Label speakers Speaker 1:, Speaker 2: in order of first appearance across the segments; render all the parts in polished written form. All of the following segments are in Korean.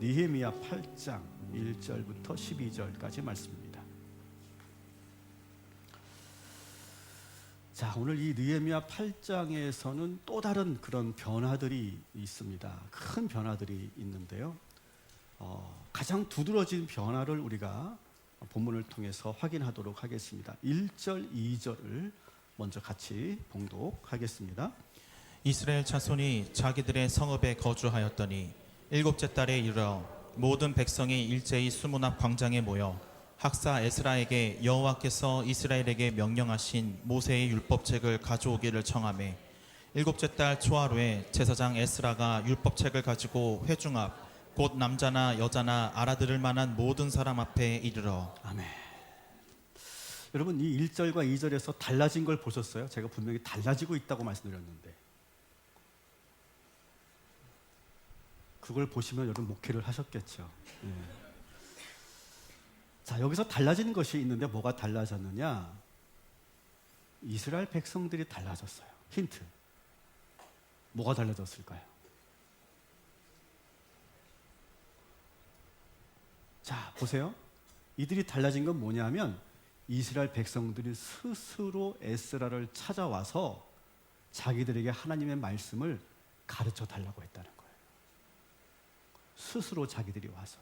Speaker 1: 느헤미야 8장 1절부터 12절까지 말씀입니다. 자, 오늘 이 느헤미야 8장에서는 또 다른 그런 변화들이 있습니다. 큰 변화들이 있는데요. 가장 두드러진 변화를 우리가 본문을 통해서 확인하도록 하겠습니다. 1절, 2절을 먼저 같이 봉독하겠습니다.
Speaker 2: 이스라엘 자손이 자기들의 성읍에 거주하였더니 일곱째 달에 이르러 모든 백성이 일제히 수문 앞 광장에 모여 학사 에스라에게 여호와께서 이스라엘에게 명령하신 모세의 율법책을 가져오기를 청하매 일곱째 달 초하루에 제사장 에스라가 율법책을 가지고 회중 앞 곧 남자나 여자나 알아들을 만한 모든 사람 앞에 이르러.
Speaker 1: 아멘. 여러분, 이 1절과 2절에서 달라진 걸 보셨어요? 제가 분명히 달라지고 있다고 말씀드렸는데 그걸 보시면 여러분 목회를 하셨겠죠. 네. 자, 여기서 달라지는 것이 있는데 뭐가 달라졌느냐? 이스라엘 백성들이 달라졌어요. 힌트. 뭐가 달라졌을까요? 자, 보세요. 이들이 달라진 건 뭐냐면 이스라엘 백성들이 스스로 에스라를 찾아와서 자기들에게 하나님의 말씀을 가르쳐 달라고 했다는 거예요. 스스로 자기들이 와서.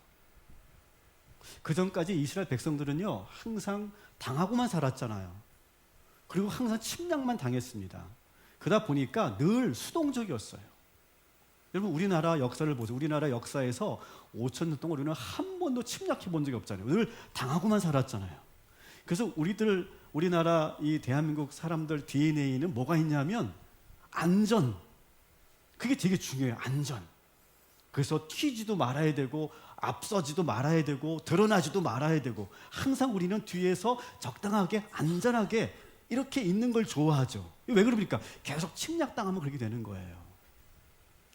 Speaker 1: 그 전까지 이스라엘 백성들은요, 항상 당하고만 살았잖아요. 그리고 항상 침략만 당했습니다. 그러다 보니까 늘 수동적이었어요. 여러분, 우리나라 역사를 보세요. 우리나라 역사에서 5,000년 동안 우리는 한 번도 침략해 본 적이 없잖아요. 늘 당하고만 살았잖아요. 그래서 우리나라 이 대한민국 사람들 DNA는 뭐가 있냐면 안전. 그게 되게 중요해요. 안전. 그래서 튀지도 말아야 되고 앞서지도 말아야 되고 드러나지도 말아야 되고 항상 우리는 뒤에서 적당하게 안전하게 이렇게 있는 걸 좋아하죠. 왜 그럽니까? 계속 침략당하면 그렇게 되는 거예요.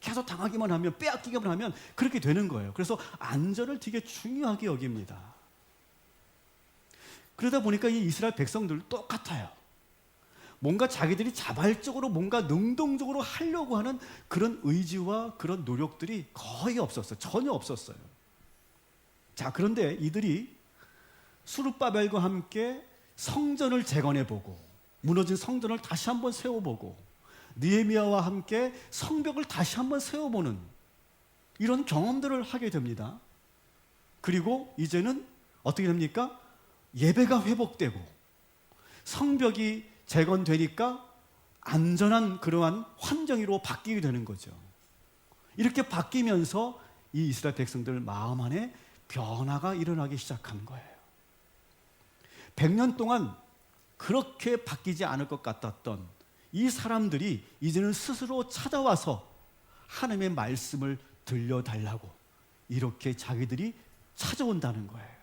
Speaker 1: 계속 당하기만 하면, 빼앗기기만 하면 그렇게 되는 거예요. 그래서 안전을 되게 중요하게 여깁니다. 그러다 보니까 이 이스라엘 백성들 똑같아요. 뭔가 자기들이 자발적으로 뭔가 능동적으로 하려고 하는 그런 의지와 그런 노력들이 거의 없었어요. 전혀 없었어요. 자, 그런데 이들이 수룹바벨과 함께 성전을 재건해보고 무너진 성전을 다시 한번 세워보고 느헤미야와 함께 성벽을 다시 한번 세워보는 이런 경험들을 하게 됩니다. 그리고 이제는 어떻게 됩니까? 예배가 회복되고 성벽이 재건되니까 안전한 그러한 환경으로 바뀌게 되는 거죠. 이렇게 바뀌면서 이 이스라엘 백성들 마음 안에 변화가 일어나기 시작한 거예요. 100년 동안 그렇게 바뀌지 않을 것 같았던 이 사람들이 이제는 스스로 찾아와서 하나님의 말씀을 들려달라고 이렇게 자기들이 찾아온다는 거예요.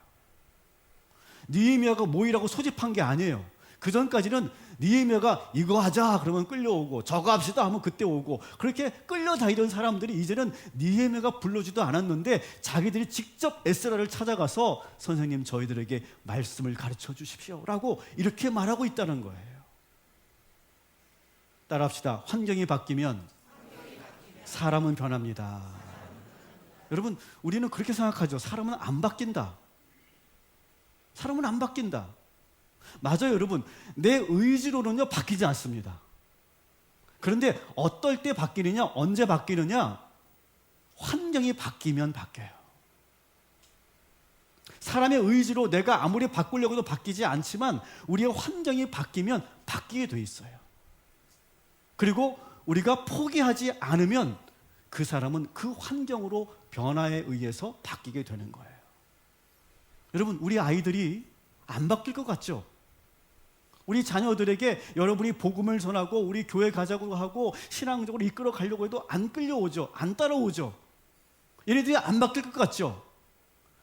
Speaker 1: 느헤미야가 모이라고 소집한 게 아니에요. 그 전까지는 느헤미야가 이거 하자 그러면 끌려오고 저거 합시다 하면 그때 오고 그렇게 끌려다니던 사람들이 이제는 느헤미야가 불러주지도 않았는데 자기들이 직접 에스라를 찾아가서 선생님 저희들에게 말씀을 가르쳐 주십시오 라고 이렇게 말하고 있다는 거예요. 따라합시다. 환경이 바뀌면 사람은 변합니다. 여러분, 우리는 그렇게 생각하죠. 사람은 안 바뀐다. 사람은 안 바뀐다. 맞아요, 여러분. 내 의지로는요, 바뀌지 않습니다. 그런데 어떨 때 바뀌느냐, 언제 바뀌느냐, 환경이 바뀌면 바뀌어요. 사람의 의지로 내가 아무리 바꾸려고 해도 바뀌지 않지만 우리의 환경이 바뀌면 바뀌게 돼 있어요. 그리고 우리가 포기하지 않으면 그 사람은 그 환경으로 변화에 의해서 바뀌게 되는 거예요. 여러분, 우리 아이들이 안 바뀔 것 같죠? 우리 자녀들에게 여러분이 복음을 전하고 우리 교회 가자고 하고 신앙적으로 이끌어 가려고 해도 안 끌려오죠. 안 따라오죠. 얘네들이 안 바뀔 것 같죠?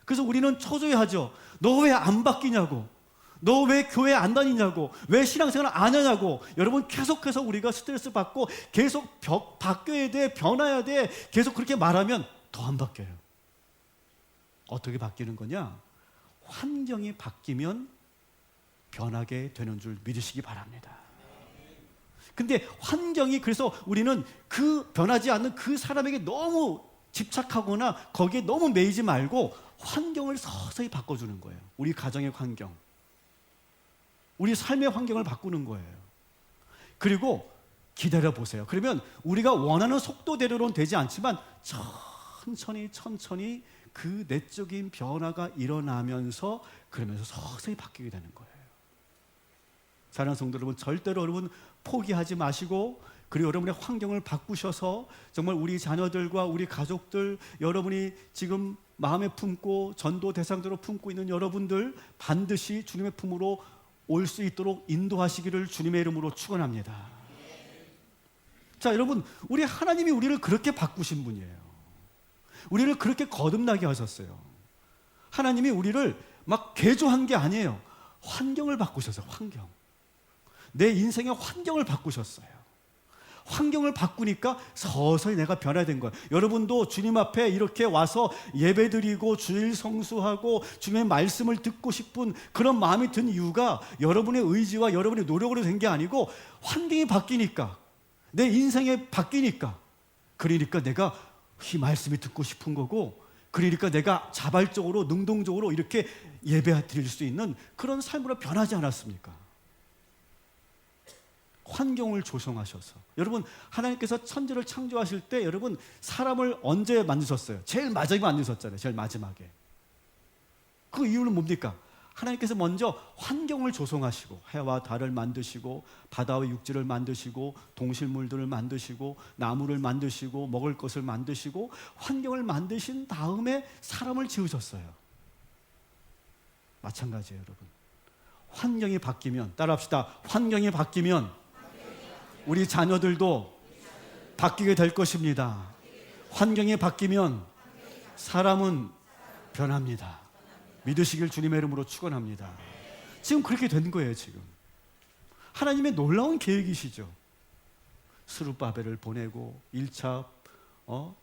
Speaker 1: 그래서 우리는 초조해하죠. 너 왜 안 바뀌냐고. 너 왜 교회 안 다니냐고, 왜 신앙생활 안 하냐고. 여러분, 계속해서 우리가 스트레스 받고 계속 바뀌어야 돼, 변화해야 돼, 계속 그렇게 말하면 더 안 바뀌어요. 어떻게 바뀌는 거냐? 환경이 바뀌면 변하게 되는 줄 믿으시기 바랍니다. 근데 환경이, 그래서 우리는 그 변하지 않는 그 사람에게 너무 집착하거나 거기에 너무 매이지 말고 환경을 서서히 바꿔주는 거예요. 우리 가정의 환경, 우리 삶의 환경을 바꾸는 거예요. 그리고 기다려 보세요. 그러면 우리가 원하는 속도대로는 되지 않지만 천천히 그 내적인 변화가 일어나면서 그러면서 서서히 바뀌게 되는 거예요. 사랑하는 성도 여러분, 절대로 여러분 포기하지 마시고, 그리고 여러분의 환경을 바꾸셔서 정말 우리 자녀들과 우리 가족들, 여러분이 지금 마음에 품고 전도 대상자로 품고 있는 여러분들 반드시 주님의 품으로 올 수 있도록 인도하시기를 주님의 이름으로 축원합니다. 자, 여러분, 우리 하나님이 우리를 그렇게 바꾸신 분이에요. 우리를 그렇게 거듭나게 하셨어요. 하나님이 우리를 막 개조한 게 아니에요. 환경을 바꾸셨어요. 환경. 내 인생의 환경을 바꾸셨어요. 환경을 바꾸니까 서서히 내가 변화된 거예요. 여러분도 주님 앞에 이렇게 와서 예배드리고 주일 성수하고 주님의 말씀을 듣고 싶은 그런 마음이 든 이유가 여러분의 의지와 여러분의 노력으로 된 게 아니고 환경이 바뀌니까, 내 인생이 바뀌니까, 그러니까 내가 이 말씀이 듣고 싶은 거고, 그러니까 내가 자발적으로 능동적으로 이렇게 예배 드릴 수 있는 그런 삶으로 변하지 않았습니까? 환경을 조성하셔서. 여러분, 하나님께서 천지를 창조하실 때 여러분 사람을 언제 만드셨어요? 제일 마지막에 만드셨잖아요. 제일 마지막에. 그 이유는 뭡니까? 하나님께서 먼저 환경을 조성하시고 해와 달을 만드시고 바다와 육지를 만드시고 동실물들을 만드시고 나무를 만드시고 먹을 것을 만드시고 환경을 만드신 다음에 사람을 지으셨어요. 마찬가지예요, 여러분. 환경이 바뀌면, 따라합시다. 환경이 바뀌면 우리 자녀들도 바뀌게 될 것입니다. 환경이 바뀌면 사람은 변합니다. 믿으시길 주님의 이름으로 축원합니다. 지금 그렇게 된 거예요. 지금 하나님의 놀라운 계획이시죠. 스룹바벨을 보내고 1차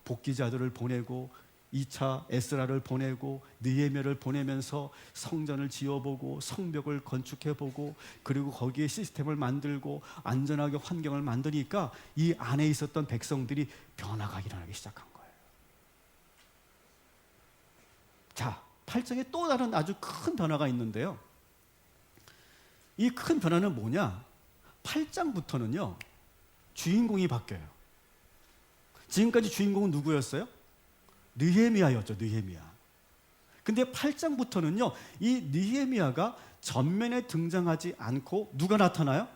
Speaker 1: 복귀자들을 보내고 2차 에스라를 보내고 느헤미야를 보내면서 성전을 지어보고 성벽을 건축해보고 그리고 거기에 시스템을 만들고 안전하게 환경을 만드니까 이 안에 있었던 백성들이 변화가 일어나기 시작한 거예요. 자, 8장에 또 다른 아주 큰 변화가 있는데요. 이 큰 변화는 뭐냐? 8장부터는요 주인공이 바뀌어요. 지금까지 주인공은 누구였어요? 느헤미야였죠. 느헤미야. 근데 8장부터는요 이 느헤미야가 전면에 등장하지 않고 누가 나타나요?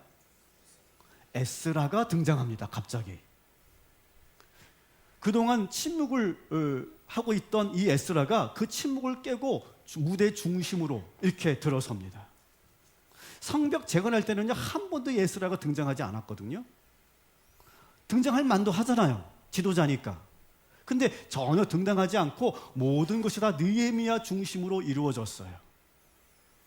Speaker 1: 에스라가 등장합니다. 갑자기. 그동안 침묵을 하고 있던 이 에스라가 그 침묵을 깨고 무대 중심으로 이렇게 들어섭니다. 성벽 재건할 때는요 한 번도 에스라가 등장하지 않았거든요. 등장할 만도 하잖아요. 지도자니까. 근데 전혀 등장하지 않고 모든 것이 다 느헤미야 중심으로 이루어졌어요.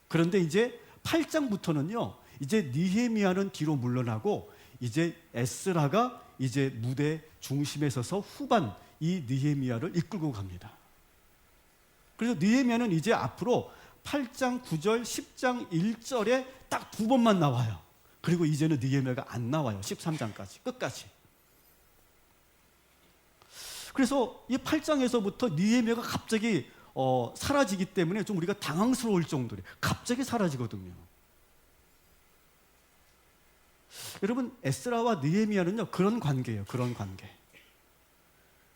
Speaker 1: 그런데 이제 8장부터는요 이제 느헤미야는 뒤로 물러나고 이제 에스라가 이제 무대 중심에 서서 후반 이 느헤미야를 이끌고 갑니다. 그래서 느헤미야는 이제 앞으로 8장 9절 10장 1절에 딱 두 번만 나와요. 그리고 이제는 느헤미야가 안 나와요. 13장까지 끝까지. 그래서 이 8장에서부터 느헤미야가 갑자기 사라지기 때문에 좀 우리가 당황스러울 정도로 갑자기 사라지거든요. 여러분, 에스라와 느헤미야는요 그런 관계예요. 그런 관계.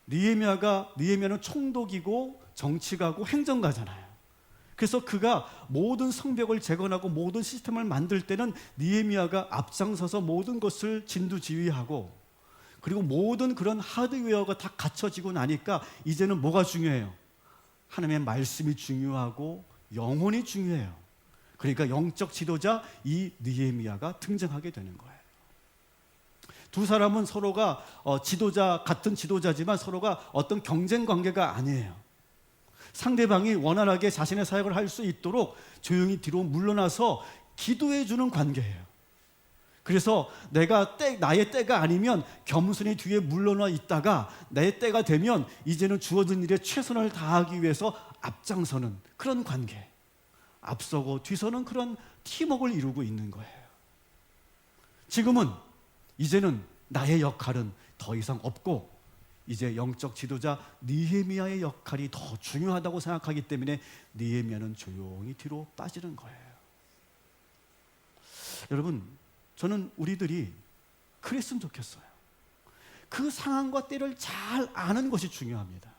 Speaker 1: 느헤미야는 총독이고 정치가고 행정가잖아요. 그래서 그가 모든 성벽을 재건하고 모든 시스템을 만들 때는 느헤미야가 앞장서서 모든 것을 진두지휘하고, 그리고 모든 그런 하드웨어가 다 갖춰지고 나니까 이제는 뭐가 중요해요? 하나님의 말씀이 중요하고 영혼이 중요해요. 그러니까 영적 지도자 이 느헤미야가 등장하게 되는 거예요. 두 사람은 서로가 같은 지도자지만 서로가 어떤 경쟁 관계가 아니에요. 상대방이 원활하게 자신의 사역을 할 수 있도록 조용히 뒤로 물러나서 기도해 주는 관계예요. 그래서 나의 때가 아니면 겸손히 뒤에 물러나 있다가 내 때가 되면 이제는 주어진 일에 최선을 다하기 위해서 앞장서는 그런 관계. 앞서고 뒤서는 그런 팀워크를 이루고 있는 거예요. 지금은 이제는 나의 역할은 더 이상 없고 이제 영적 지도자 느헤미야의 역할이 더 중요하다고 생각하기 때문에 느헤미야는 조용히 뒤로 빠지는 거예요. 여러분, 저는 우리들이 그랬으면 좋겠어요. 그 상황과 때를 잘 아는 것이 중요합니다.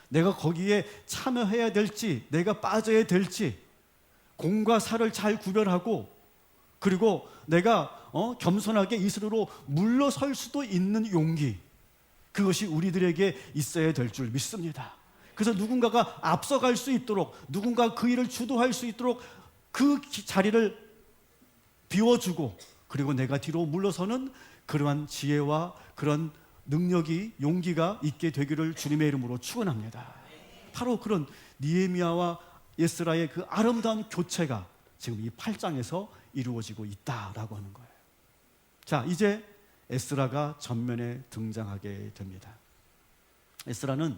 Speaker 1: 내가 거기에 참여해야 될지, 내가 빠져야 될지, 공과 사를 잘 구별하고, 그리고 내가 겸손하게 이스라엘로 물러설 수도 있는 용기, 그것이 우리들에게 있어야 될 줄 믿습니다. 그래서 누군가가 앞서갈 수 있도록, 누군가 그 일을 주도할 수 있도록 그 자리를 비워주고, 그리고 내가 뒤로 물러서는 그러한 지혜와 그런 능력이, 용기가 있게 되기를 주님의 이름으로 축원합니다. 바로 그런 느헤미야와 에스라의 그 아름다운 교체가 지금 이 8장에서 이루어지고 있다라고 하는 거예요. 자, 이제 에스라가 전면에 등장하게 됩니다. 에스라는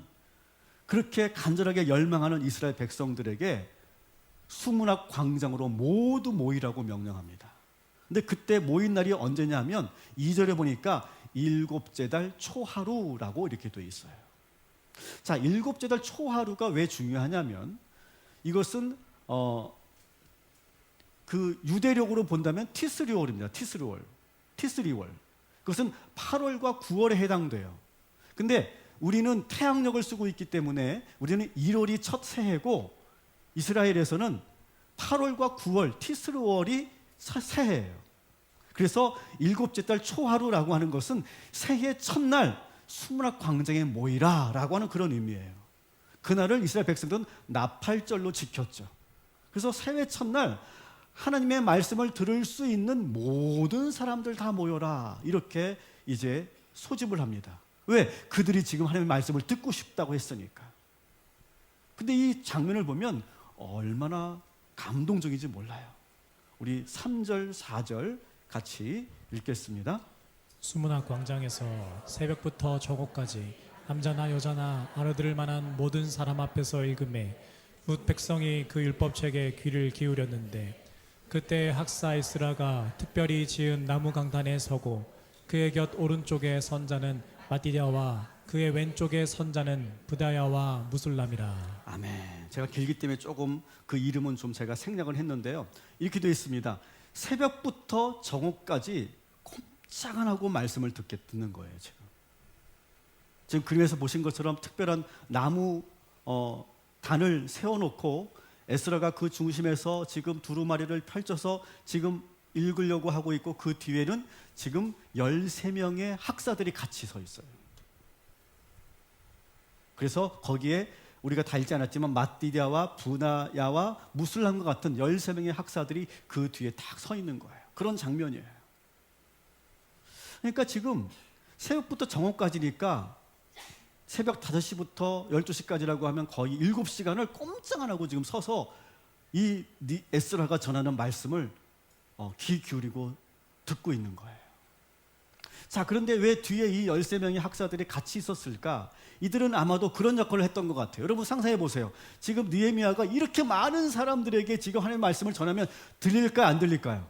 Speaker 1: 그렇게 간절하게 열망하는 이스라엘 백성들에게 수문학 광장으로 모두 모이라고 명령합니다. 근데 그때 모인 날이 언제냐면 2절에 보니까 일곱째 달 초하루라고 이렇게 돼 있어요. 자, 일곱째 달 초하루가 왜 중요하냐면 이것은 그 유대력으로 본다면 티스리월입니다. 티스리월. 그것은 8월과 9월에 해당돼요. 근데 우리는 태양력을 쓰고 있기 때문에 우리는 1월이 첫 새해고 이스라엘에서는 8월과 9월 티스리월이 새해예요. 그래서 일곱째 달 초하루라고 하는 것은 새해 첫날 수문학 광장에 모이라라고 하는 그런 의미예요. 그날을 이스라엘 백성들은 나팔절로 지켰죠. 그래서 새해 첫날 하나님의 말씀을 들을 수 있는 모든 사람들 다 모여라, 이렇게 이제 소집을 합니다. 왜? 그들이 지금 하나님의 말씀을 듣고 싶다고 했으니까. 근데 이 장면을 보면 얼마나 감동적인지 몰라요. 우리 3절, 4절 같이 읽겠습니다.
Speaker 3: 수문학 광장에서 새벽부터 저녁까지 남자나 여자나 알아들을 만한 모든 사람 앞에서 읽음에 뭇 백성이 그 율법책에 귀를 기울였는데, 그때 학사 에스라가 특별히 지은 나무 강단에 서고 그의 곁 오른쪽에 선자는 마띠랴와 그의 왼쪽에 선자는 부다야와 무술람이라.
Speaker 1: 아멘. 제가 길기 때문에 조금 그 이름은 좀 제가 생략을 했는데요. 이렇게 되어 있습니다. 새벽부터 정오까지 꼼짝 안 하고 말씀을 듣는 거예요. 지금 그림에서 보신 것처럼 특별한 나무 단을 세워놓고 에스라가 그 중심에서 지금 두루마리를 펼쳐서 지금 읽으려고 하고 있고, 그 뒤에는 지금 13명의 학사들이 같이 서 있어요. 그래서 거기에 우리가 다 읽지 않았지만 마띠랴와 부나야와 무술람과 같은 13명의 학사들이 그 뒤에 딱 서 있는 거예요. 그런 장면이에요. 그러니까 지금 새벽부터 정오까지니까 새벽 5시부터 12시까지라고 하면 거의 7시간을 꼼짝 안 하고 지금 서서 이 에스라가 전하는 말씀을 귀 기울이고 듣고 있는 거예요. 자, 그런데 왜 뒤에 이 13명의 학사들이 같이 있었을까? 이들은 아마도 그런 역할을 했던 것 같아요. 여러분 상상해 보세요. 지금 느헤미야가 이렇게 많은 사람들에게 지금 하나님의 말씀을 전하면 들릴까요, 안 들릴까요?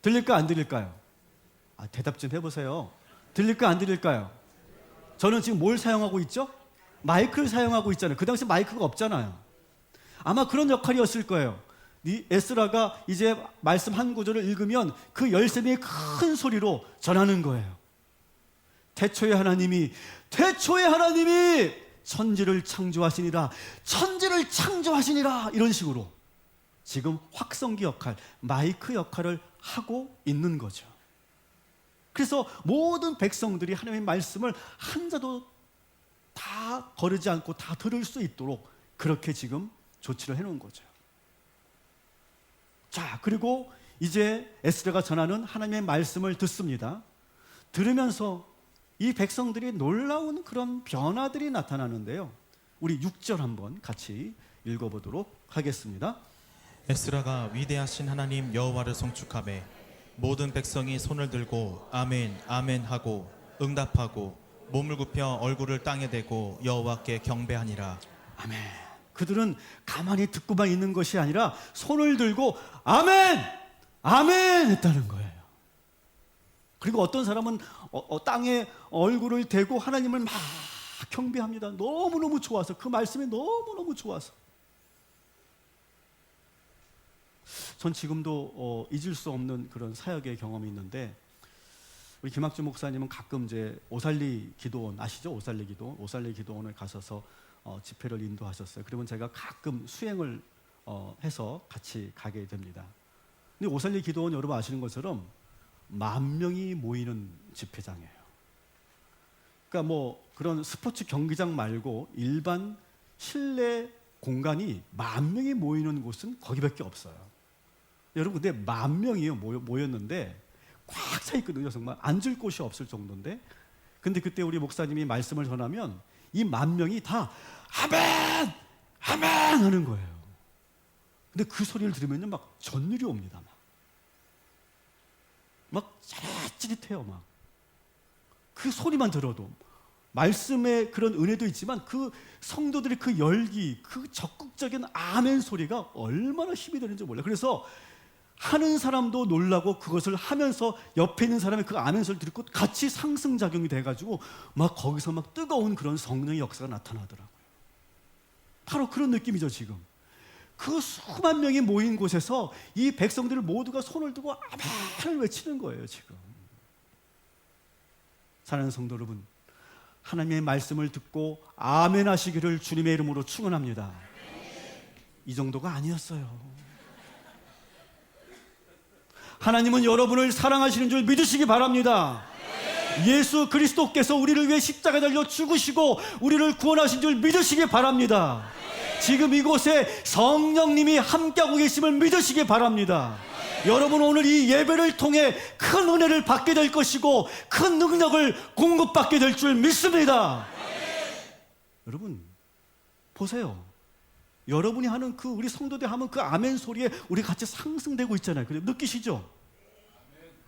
Speaker 1: 들릴까요, 안 들릴까요? 대답 좀 해보세요. 들릴까요, 안 들릴까요? 저는 지금 뭘 사용하고 있죠? 마이크를 사용하고 있잖아요. 그 당시 마이크가 없잖아요. 아마 그런 역할이었을 거예요. 에스라가 이제 말씀 한 구절을 읽으면 그 13명이 큰 소리로 전하는 거예요. 태초에 하나님이 천지를 창조하시니라, 천지를 창조하시니라, 이런 식으로 지금 확성기 역할, 마이크 역할을 하고 있는 거죠. 그래서 모든 백성들이 하나님의 말씀을 한자도 다 거르지 않고 다 들을 수 있도록 그렇게 지금 조치를 해놓은 거죠. 자, 그리고 이제 에스라가 전하는 하나님의 말씀을 듣습니다. 들으면서 이 백성들이 놀라운 그런 변화들이 나타나는데요. 우리 6절 한번 같이 읽어보도록 하겠습니다.
Speaker 2: 에스라가 위대하신 하나님 여호와를 송축하매 모든 백성이 손을 들고 아멘 아멘 하고 응답하고 몸을 굽혀 얼굴을 땅에 대고 여호와께 경배하니라.
Speaker 1: 아멘. 그들은 가만히 듣고만 있는 것이 아니라 손을 들고 아멘 아멘 했다는 거예요. 그리고 어떤 사람은 땅에 얼굴을 대고 하나님을 막 경배합니다. 너무너무 좋아서, 그 말씀이 너무너무 좋아서. 전 지금도 잊을 수 없는 그런 사역의 경험이 있는데, 우리 김학주 목사님은 가끔 이제 오살리 기도원 아시죠? 오살리 기도원을 가셔서 집회를 인도하셨어요. 그러면 제가 가끔 수행을 해서 같이 가게 됩니다. 근데 오살리 기도원 여러분 아시는 것처럼 10,000명이 모이는 집회장이에요. 그러니까 뭐 그런 스포츠 경기장 말고 일반 실내 공간이 10,000명이 모이는 곳은 거기밖에 없어요. 여러분 근데 10,000명이 모였는데 꽉 차 있거든요. 정말 앉을 곳이 없을 정도인데, 근데 그때 우리 목사님이 말씀을 전하면 이 10,000명이 다 아멘! 아멘! 하는 거예요. 근데 그 소리를 들으면요 막 전율이 옵니다. 막 찌릿찌릿해요. 막 그 소리만 들어도, 말씀의 그런 은혜도 있지만 그 성도들의 그 열기, 그 적극적인 아멘 소리가 얼마나 힘이 되는지 몰라요. 그래서 하는 사람도 놀라고 그것을 하면서 옆에 있는 사람이 그 아멘 소리를 듣고 같이 상승작용이 돼가지고 막 거기서 막 뜨거운 그런 성령의 역사가 나타나더라고요. 바로 그런 느낌이죠. 지금 그 수만 명이 모인 곳에서 이 백성들을 모두가 손을 들고 아멘을 외치는 거예요. 지금 사랑하는 성도 여러분, 하나님의 말씀을 듣고 아멘 하시기를 주님의 이름으로 축원합니다. 이 정도가 아니었어요. 하나님은 여러분을 사랑하시는 줄 믿으시기 바랍니다. 예수 그리스도께서 우리를 위해 십자가에 달려 죽으시고 우리를 구원하신 줄 믿으시기 바랍니다. 지금 이곳에 성령님이 함께하고 계심을 믿으시기 바랍니다. 여러분 오늘 이 예배를 통해 큰 은혜를 받게 될 것이고 큰 능력을 공급받게 될 줄 믿습니다. 여러분 보세요. 여러분이 하는 그 우리 성도들 하면 그 아멘 소리에 우리 같이 상승되고 있잖아요. 그래 느끼시죠?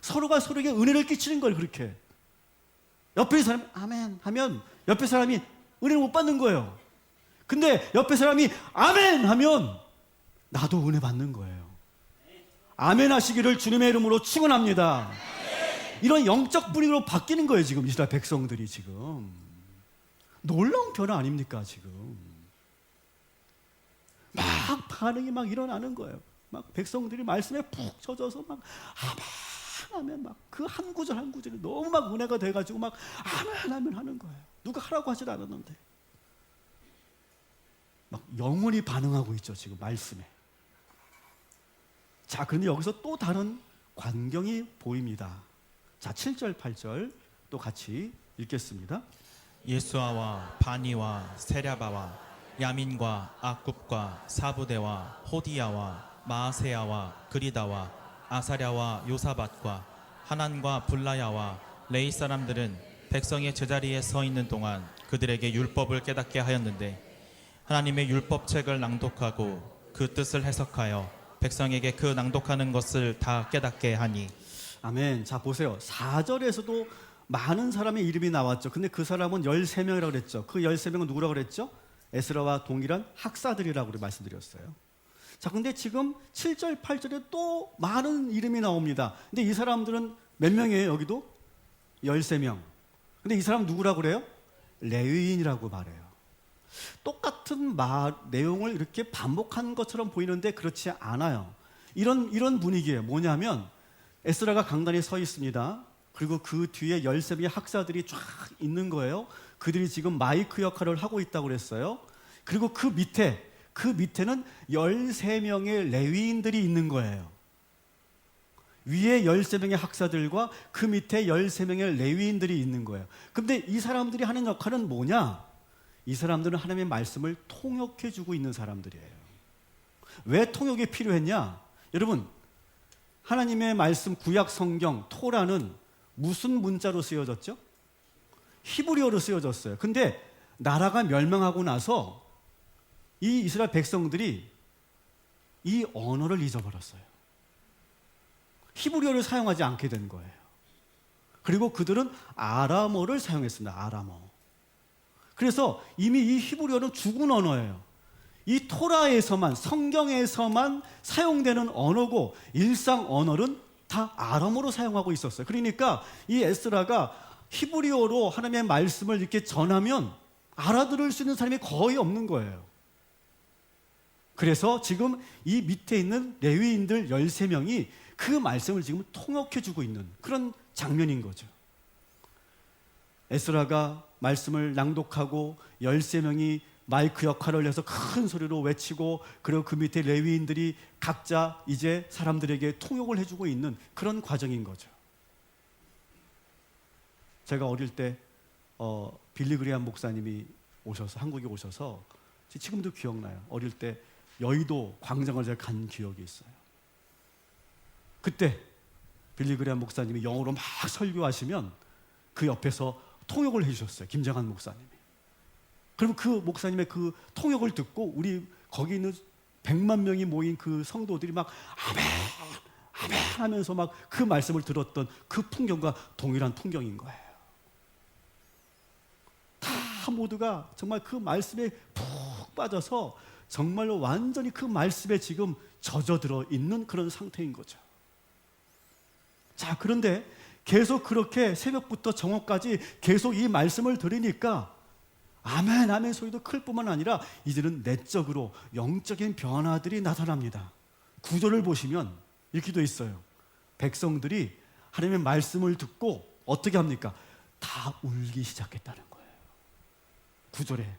Speaker 1: 서로가 서로에게 은혜를 끼치는 걸. 그렇게 옆에 사람이 아멘 하면 옆에 사람이 은혜를 못 받는 거예요. 근데 옆에 사람이 아멘 하면 나도 은혜 받는 거예요. 아멘 하시기를 주님의 이름으로 축원합니다. 이런 영적 분위기로 바뀌는 거예요. 지금 이스라엘 백성들이 지금 놀라운 변화 아닙니까? 지금 막 반응이 막 일어나는 거예요. 막 백성들이 말씀에 푹 젖어서 막 아멘 막 그 한 구절 한 구절이 너무 막 은혜가 돼가지고 막 아멘 하는 거예요. 누가 하라고 하질 않았는데 막 영혼이 반응하고 있죠. 지금 말씀에. 자, 그런데 여기서 또 다른 광경이 보입니다. 자, 7절 8절 또 같이 읽겠습니다.
Speaker 2: 예수아와 바니와 세랴바와 야민과 악굽과 사부대와 호디야와 마아세야와 그리다와 아사랴와 요사밧과 하난과 블라야와 레이 사람들은 백성의 제자리에 서 있는 동안 그들에게 율법을 깨닫게 하였는데 하나님의 율법책을 낭독하고 그 뜻을 해석하여 백성에게 그 낭독하는 것을 다 깨닫게 하니.
Speaker 1: 아멘. 자 보세요. 4절에서도 많은 사람의 이름이 나왔죠. 근데 그 사람은 13명이라고 그랬죠. 그 13명은 누구라고 그랬죠? 에스라와 동일한 학사들이라고 말씀드렸어요. 자, 근데 지금 7절, 8절에 또 많은 이름이 나옵니다. 근데 이 사람들은 몇 명이에요, 여기도? 13명. 근데 이 사람 누구라고 그래요? 레위인이라고 말해요. 똑같은 내용을 이렇게 반복한 것처럼 보이는데 그렇지 않아요. 이런 분위기예요. 뭐냐면 에스라가 강단에 서 있습니다. 그리고 그 뒤에 13명의 학사들이 쫙 있는 거예요. 그들이 지금 마이크 역할을 하고 있다고 그랬어요. 그리고 그 밑에는 13명의 레위인들이 있는 거예요. 위에 13명의 학사들과 그 밑에 13명의 레위인들이 있는 거예요. 근데 이 사람들이 하는 역할은 뭐냐? 이 사람들은 하나님의 말씀을 통역해 주고 있는 사람들이에요. 왜 통역이 필요했냐? 여러분, 하나님의 말씀 구약 성경 토라는 무슨 문자로 쓰여졌죠? 히브리어로 쓰여졌어요. 근데 나라가 멸망하고 나서 이 이스라엘 백성들이 이 언어를 잊어버렸어요. 히브리어를 사용하지 않게 된 거예요. 그리고 그들은 아람어를 사용했습니다. 아람어. 그래서 이미 이 히브리어는 죽은 언어예요. 이 토라에서만, 성경에서만 사용되는 언어고 일상 언어는 다 아람어로 사용하고 있었어요. 그러니까 이 에스라가 히브리어로 하나님의 말씀을 이렇게 전하면 알아들을 수 있는 사람이 거의 없는 거예요. 그래서 지금 이 밑에 있는 레위인들 13명이 그 말씀을 지금 통역해 주고 있는 그런 장면인 거죠. 에스라가 말씀을 낭독하고 13명이 마이크 역할을 해서 큰 소리로 외치고, 그리고 그 밑에 레위인들이 각자 이제 사람들에게 통역을 해주고 있는 그런 과정인 거죠. 제가 어릴 때 빌리 그레이엄 목사님이 오셔서 한국에 오셔서 지금도 기억나요. 어릴 때 여의도 광장을 제가 간 기억이 있어요. 그때 빌리 그레이엄 목사님이 영어로 막 설교하시면 그 옆에서 통역을 해주셨어요. 김정한 목사님이. 그럼 그 목사님의 그 통역을 듣고 우리 거기 있는 100만 명이 모인 그 성도들이 막 아멘 아멘 하면서 막 그 말씀을 들었던 그 풍경과 동일한 풍경인 거예요. 다 모두가 정말 그 말씀에 푹 빠져서 정말로 완전히 그 말씀에 지금 젖어들어 있는 그런 상태인 거죠. 자, 그런데 계속 그렇게 새벽부터 정오까지 계속 이 말씀을 들으니까 아멘 아멘 소리도 클 뿐만 아니라 이제는 내적으로 영적인 변화들이 나타납니다. 구절을 보시면 이렇게 돼 있어요. 백성들이 하나님의 말씀을 듣고 어떻게 합니까? 다 울기 시작했다는 거예요. 구절에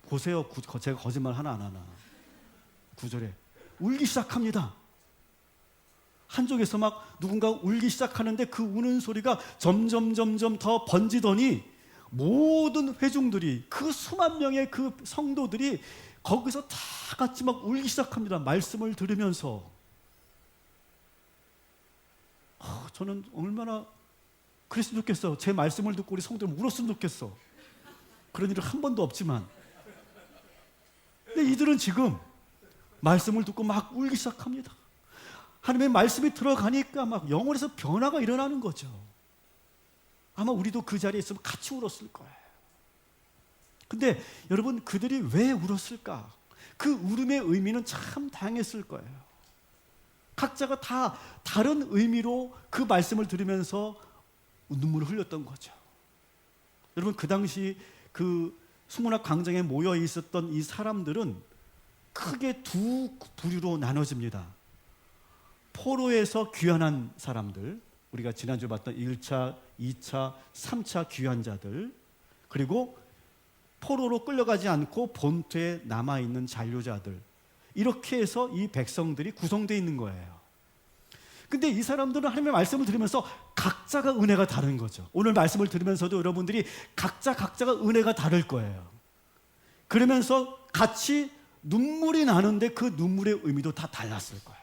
Speaker 1: 보세요. 제가 거짓말 하나 안 하나. 구절에 울기 시작합니다. 한쪽에서 막 누군가 울기 시작하는데 그 우는 소리가 점점 더 번지더니 모든 회중들이, 그 수만 명의 그 성도들이 거기서 다 같이 막 울기 시작합니다. 말씀을 들으면서. 저는 얼마나 그랬으면 좋겠어. 제 말씀을 듣고 우리 성도들 울었으면 좋겠어. 그런 일은 한 번도 없지만. 근데 이들은 지금 말씀을 듣고 막 울기 시작합니다. 하나님의 말씀이 들어가니까 막 영혼에서 변화가 일어나는 거죠. 아마 우리도 그 자리에 있으면 같이 울었을 거예요. 근데 여러분, 그들이 왜 울었을까? 그 울음의 의미는 참 다양했을 거예요. 각자가 다 다른 의미로 그 말씀을 들으면서 눈물을 흘렸던 거죠. 여러분, 그 당시 그 수문학 광장에 모여 있었던 이 사람들은 크게 두 부류로 나눠집니다. 포로에서 귀환한 사람들, 우리가 지난주에 봤던 1차, 2차, 3차 귀환자들, 그리고 포로로 끌려가지 않고 본토에 남아있는 잔류자들, 이렇게 해서 이 백성들이 구성되어 있는 거예요. 근데 이 사람들은 하나님의 말씀을 들으면서 각자가 은혜가 다른 거죠. 오늘 말씀을 들으면서도 여러분들이 각자가 은혜가 다를 거예요. 그러면서 같이 눈물이 나는데 그 눈물의 의미도 다 달랐을 거예요.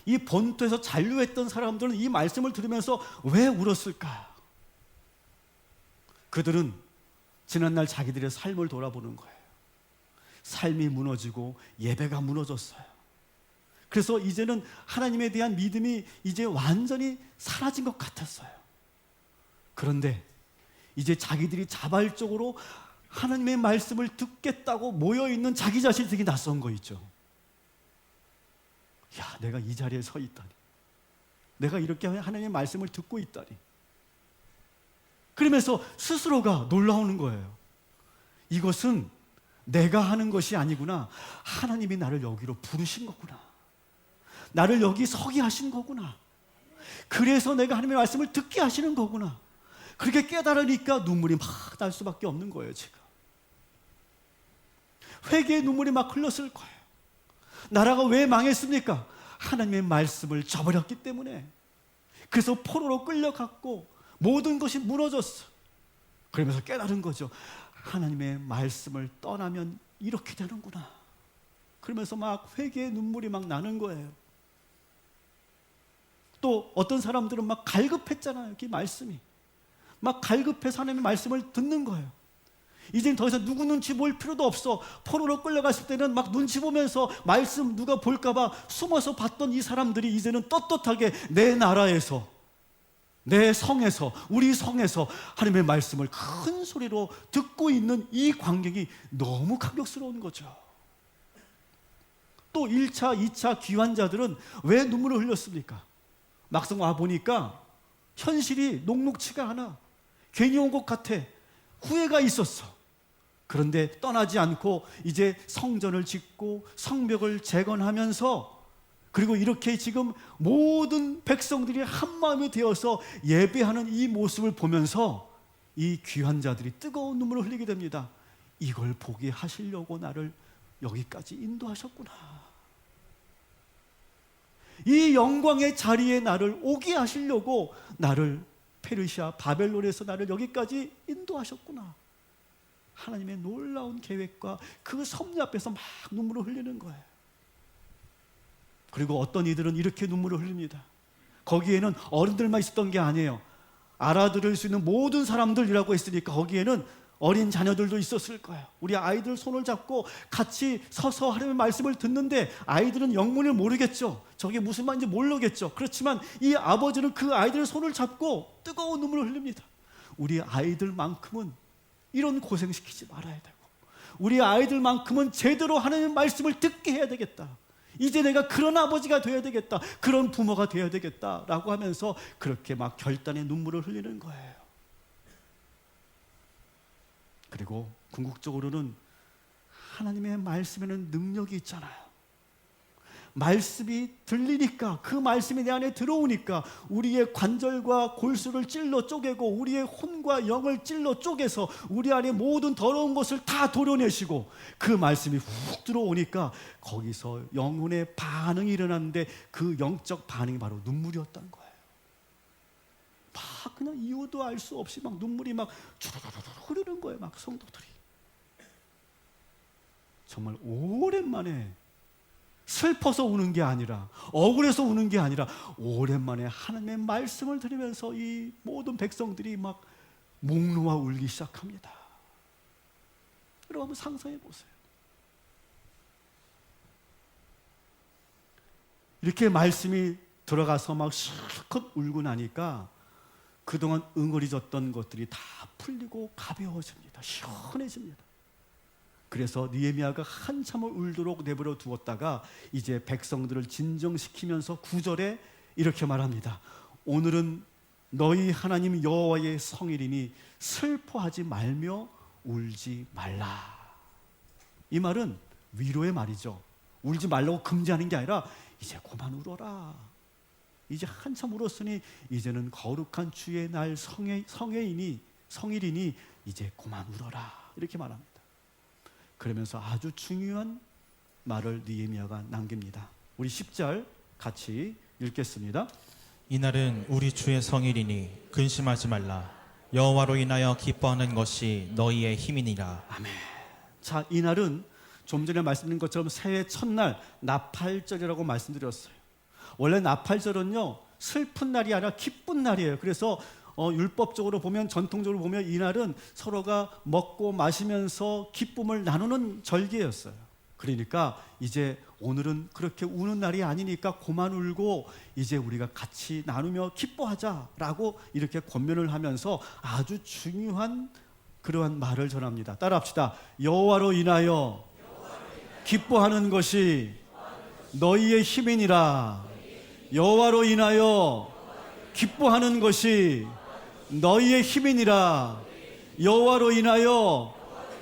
Speaker 1: 이 본토에서 잔류했던 사람들은 이 말씀을 들으면서 왜 울었을까? 그들은 지난날 자기들의 삶을 돌아보는 거예요. 삶이 무너지고 예배가 무너졌어요. 그래서 이제는 하나님에 대한 믿음이 이제 완전히 사라진 것 같았어요. 그런데 이제 자기들이 자발적으로 하나님의 말씀을 듣겠다고 모여있는 자기 자신이 되게 낯선 거 있죠. 야, 내가 이 자리에 서 있다니, 내가 이렇게 하나님의 말씀을 듣고 있다니, 그러면서 스스로가 놀라우는 거예요. 이것은 내가 하는 것이 아니구나. 하나님이 나를 여기로 부르신 거구나. 나를 여기 서게 하신 거구나. 그래서 내가 하나님의 말씀을 듣게 하시는 거구나. 그렇게 깨달으니까 눈물이 막 날 수밖에 없는 거예요. 지금 회개의 눈물이 막 흘렀을 거예요. 나라가 왜 망했습니까? 하나님의 말씀을 저버렸기 때문에. 그래서 포로로 끌려갔고 모든 것이 무너졌어. 그러면서 깨달은 거죠. 하나님의 말씀을 떠나면 이렇게 되는구나. 그러면서 막 회개의 눈물이 막 나는 거예요. 또 어떤 사람들은 막 갈급했잖아요. 그 말씀이 막 갈급해서 하나님의 말씀을 듣는 거예요. 이제는 더 이상 누구 눈치 볼 필요도 없어. 포로로 끌려갔을 때는 막 눈치 보면서 말씀 누가 볼까봐 숨어서 봤던 이 사람들이 이제는 떳떳하게 내 나라에서, 내 성에서, 우리 성에서 하나님의 말씀을 큰 소리로 듣고 있는 이 광경이 너무 감격스러운 거죠. 또 1차, 2차 귀환자들은 왜 눈물을 흘렸습니까? 막상 와 보니까 현실이 녹록치가 않아. 괜히 온 것 같아. 후회가 있었어. 그런데 떠나지 않고 이제 성전을 짓고 성벽을 재건하면서, 그리고 이렇게 지금 모든 백성들이 한마음이 되어서 예배하는 이 모습을 보면서 이 귀한 자들이 뜨거운 눈물을 흘리게 됩니다. 이걸 보게 하시려고 나를 여기까지 인도하셨구나. 이 영광의 자리에 나를 오게 하시려고 나를 페르시아 바벨론에서 나를 여기까지 인도하셨구나. 하나님의 놀라운 계획과 그 섭리 앞에서 막 눈물을 흘리는 거예요. 그리고 어떤 이들은 이렇게 눈물을 흘립니다. 거기에는 어른들만 있었던 게 아니에요. 알아들을 수 있는 모든 사람들이라고 했으니까 거기에는 어린 자녀들도 있었을 거예요. 우리 아이들 손을 잡고 같이 서서 하나님의 말씀을 듣는데 아이들은 영문을 모르겠죠. 저게 무슨 말인지 모르겠죠. 그렇지만 이 아버지는 그 아이들의 손을 잡고 뜨거운 눈물을 흘립니다. 우리 아이들만큼은 이런 고생시키지 말아야 되고, 우리 아이들만큼은 제대로 하나님의 말씀을 듣게 해야 되겠다. 이제 내가 그런 아버지가 되어야 되겠다. 그런 부모가 되어야 되겠다라고 하면서 그렇게 막 결단의 눈물을 흘리는 거예요. 그리고 궁극적으로는 하나님의 말씀에는 능력이 있잖아요. 말씀이 들리니까, 그 말씀이 내 안에 들어오니까 우리의 관절과 골수를 찔러 쪼개고 우리의 혼과 영을 찔러 쪼개서 우리 안에 모든 더러운 것을 다 도려내시고, 그 말씀이 훅 들어오니까 거기서 영혼의 반응이 일어났는데 그 영적 반응이 바로 눈물이었던 거예요. 막 그냥 이유도 알 수 없이 막 눈물이 막 주르르르 흐르는 거예요. 막 성도들이 정말 오랜만에 슬퍼서 우는 게 아니라, 억울해서 우는 게 아니라, 오랜만에 하나님의 말씀을 들으면서 이 모든 백성들이 막 목 놓아 울기 시작합니다. 여러분 한번 상상해 보세요. 이렇게 말씀이 들어가서 막 실컷 울고 나니까 그동안 응어리졌던 것들이 다 풀리고 가벼워집니다. 시원해집니다. 그래서 느헤미야가 한참을 울도록 내버려 두었다가 이제 백성들을 진정시키면서 9절에 이렇게 말합니다. 오늘은 너희 하나님 여호와의 성일이니 슬퍼하지 말며 울지 말라. 이 말은 위로의 말이죠. 울지 말라고 금지하는 게 아니라 이제 그만 울어라. 이제 한참 울었으니 이제는 거룩한 주의 날 성일이니 이제 그만 울어라. 이렇게 말합니다. 그러면서 아주 중요한 말을 느헤미야가 남깁니다. 우리 10절 같이 읽겠습니다.
Speaker 2: 이날은 우리 주의 성일이니 근심하지 말라. 여호와로 인하여 기뻐하는 것이 너희의 힘이니라.
Speaker 1: 아멘. 자, 이날은 좀 전에 말씀드린 것처럼 새해 첫날 나팔절이라고 말씀드렸어요. 원래 나팔절은요 슬픈 날이 아니라 기쁜 날이에요. 그래서 율법적으로 보면, 전통적으로 보면 이날은 서로가 먹고 마시면서 기쁨을 나누는 절기였어요. 그러니까 이제 오늘은 그렇게 우는 날이 아니니까 그만 울고 이제 우리가 같이 나누며 기뻐하자라고 이렇게 권면을 하면서 아주 중요한 그러한 말을 전합니다. 따라합시다. 여호와로 인하여 기뻐하는 것이 너희의 힘이니라. 여호와로 인하여 기뻐하는 것이 너희의 힘이니라. 여호와로 인하여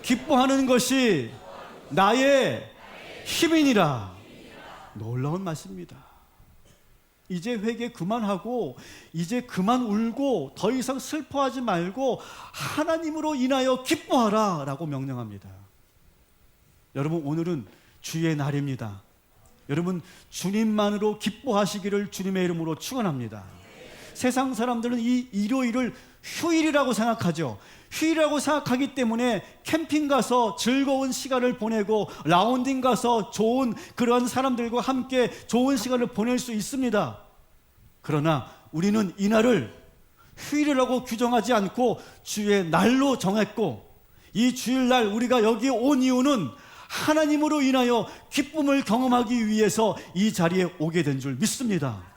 Speaker 1: 기뻐하는 것이 나의 힘이니라. 놀라운 말씀입니다. 이제 회개 그만하고 이제 그만 울고 더 이상 슬퍼하지 말고 하나님으로 인하여 기뻐하라 라고 명령합니다. 여러분, 오늘은 주의 날입니다. 여러분, 주님만으로 기뻐하시기를 주님의 이름으로 축원합니다. 세상 사람들은 이 일요일을 휴일이라고 생각하죠. 휴일이라고 생각하기 때문에 캠핑 가서 즐거운 시간을 보내고 라운딩 가서 좋은 그런 사람들과 함께 좋은 시간을 보낼 수 있습니다. 그러나 우리는 이 날을 휴일이라고 규정하지 않고 주의 날로 정했고, 이 주일날 우리가 여기 온 이유는 하나님으로 인하여 기쁨을 경험하기 위해서 이 자리에 오게 된 줄 믿습니다.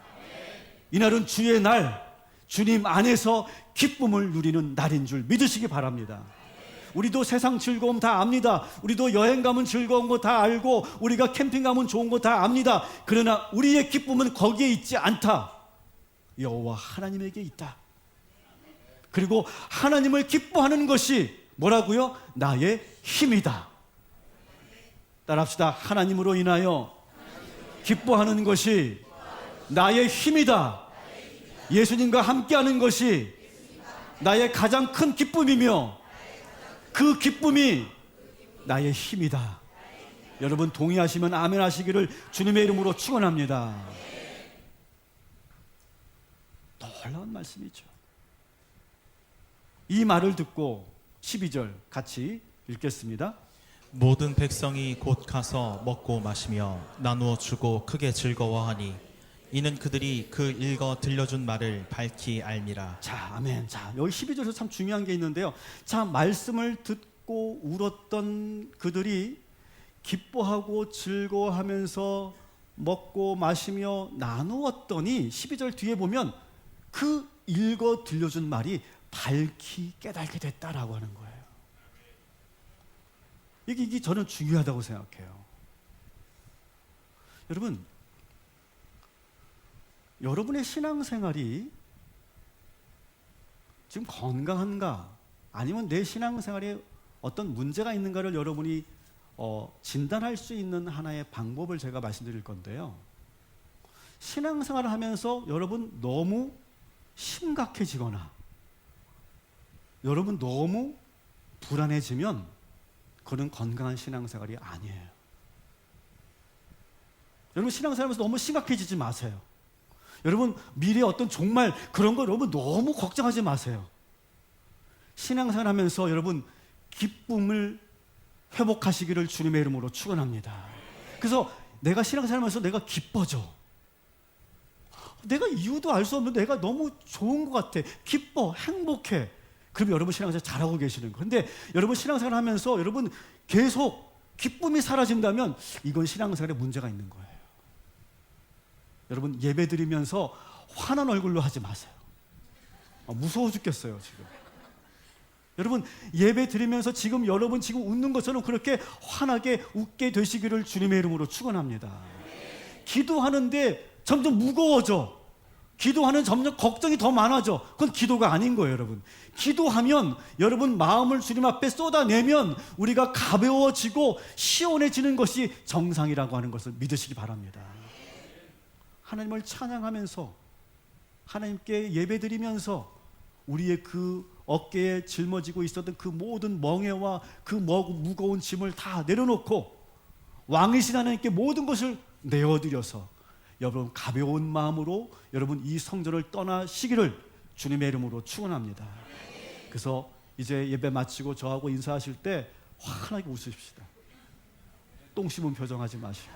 Speaker 1: 이날은 주의 날, 주님 안에서 기쁨을 누리는 날인 줄 믿으시기 바랍니다. 우리도 세상 즐거움 다 압니다. 우리도 여행 가면 즐거운 거 다 알고 우리가 캠핑 가면 좋은 거 다 압니다. 그러나 우리의 기쁨은 거기에 있지 않다. 여호와 하나님에게 있다. 그리고 하나님을 기뻐하는 것이 뭐라고요? 나의 힘이다. 따라합시다. 하나님으로 인하여 기뻐하는 것이 나의 힘이다. 예수님과 함께하는 것이 나의 가장 큰 기쁨이며 그 기쁨이 나의 힘이다. 여러분 동의하시면 아멘 하시기를 주님의 이름으로 축원합니다. 놀라운 말씀이죠. 이 말을 듣고 12절 같이 읽겠습니다.
Speaker 2: 모든 백성이 곧 가서 먹고 마시며 나누어 주고 크게 즐거워하니 이는 그들이 그 읽어 들려준 말을 밝히 알미라.
Speaker 1: 자, 아멘. 자, 여기 12절에서 참 중요한 게 있는데요. 자, 말씀을 듣고 울었던 그들이 기뻐하고 즐거워하면서 먹고 마시며 나누었더니 12절 뒤에 보면 그 읽어 들려준 말이 밝히 깨닫게 됐다라고 하는 거예요. 이게 저는 중요하다고 생각해요. 여러분의 신앙생활이 지금 건강한가 아니면 내 신앙생활에 어떤 문제가 있는가를 여러분이 진단할 수 있는 하나의 방법을 제가 말씀드릴 건데요. 신앙생활을 하면서 여러분 너무 심각해지거나 여러분 너무 불안해지면 그건 건강한 신앙생활이 아니에요. 여러분 신앙생활하면서 너무 심각해지지 마세요. 여러분 미래에 어떤 정말 그런 거 여러분 너무 걱정하지 마세요. 신앙생활하면서 여러분 기쁨을 회복하시기를 주님의 이름으로 축원합니다. 그래서 내가 신앙생활하면서 내가 기뻐져. 내가 이유도 알 수 없는데 내가 너무 좋은 것 같아. 기뻐, 행복해. 그럼 여러분 신앙생활 잘하고 계시는 거예요. 근데 여러분 신앙생활 하면서 여러분 계속 기쁨이 사라진다면 이건 신앙생활에 문제가 있는 거예요. 여러분 예배 드리면서 환한 얼굴로 하지 마세요. 무서워 죽겠어요 지금. 여러분 예배 드리면서 지금 여러분 지금 웃는 것처럼 그렇게 환하게 웃게 되시기를 주님의 이름으로 축원합니다. 기도하는데 점점 무거워져. 기도하는 점점 걱정이 더 많아져. 그건 기도가 아닌 거예요, 여러분. 기도하면 여러분 마음을 주님 앞에 쏟아내면 우리가 가벼워지고 시원해지는 것이 정상이라고 하는 것을 믿으시기 바랍니다. 하나님을 찬양하면서 하나님께 예배드리면서 우리의 그 어깨에 짊어지고 있었던 그 모든 멍에와 그 무거운 짐을 다 내려놓고 왕이신 하나님께 모든 것을 내어드려서 여러분 가벼운 마음으로 여러분 이 성전을 떠나시기를 주님의 이름으로 축원합니다. 그래서 이제 예배 마치고 저하고 인사하실 때 환하게 웃으십시다. 똥 씹은 표정하지 마시고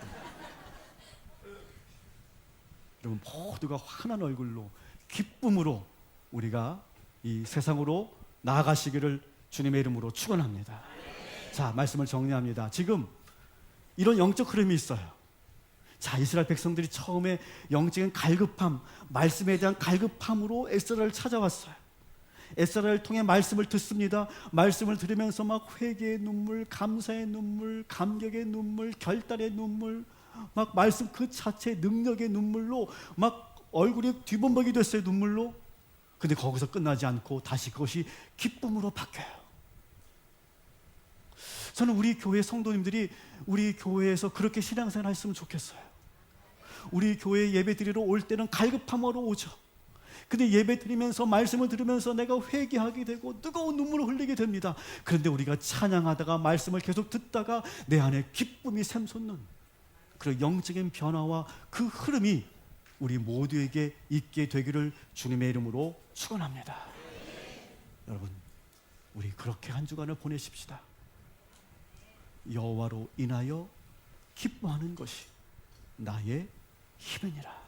Speaker 1: 여러분 모두가 환한 얼굴로 기쁨으로 우리가 이 세상으로 나아가시기를 주님의 이름으로 축원합니다. 자, 말씀을 정리합니다. 지금 이런 영적 흐름이 있어요. 자, 이스라엘 백성들이 처음에 영적인 갈급함, 말씀에 대한 갈급함으로 에스라를 찾아왔어요. 에스라를 통해 말씀을 듣습니다. 말씀을 들으면서 막 회개의 눈물, 감사의 눈물, 감격의 눈물, 결단의 눈물, 막 말씀 그 자체의 능력의 눈물로 막 얼굴이 뒤범벅이 됐어요, 눈물로. 근데 거기서 끝나지 않고 다시 그것이 기쁨으로 바뀌어요. 저는 우리 교회 성도님들이 우리 교회에서 그렇게 신앙생활 했으면 좋겠어요. 우리 교회 예배 드리러 올 때는 갈급함으로 오죠. 근데 예배 드리면서 말씀을 들으면서 내가 회개하게 되고 뜨거운 눈물을 흘리게 됩니다. 그런데 우리가 찬양하다가 말씀을 계속 듣다가 내 안에 기쁨이 샘솟는 그런 영적인 변화와 그 흐름이 우리 모두에게 있게 되기를 주님의 이름으로 축원합니다. 여러분 우리 그렇게 한 주간을 보내십시다. 여호와로 인하여 기뻐하는 것이 나의 힘이니라.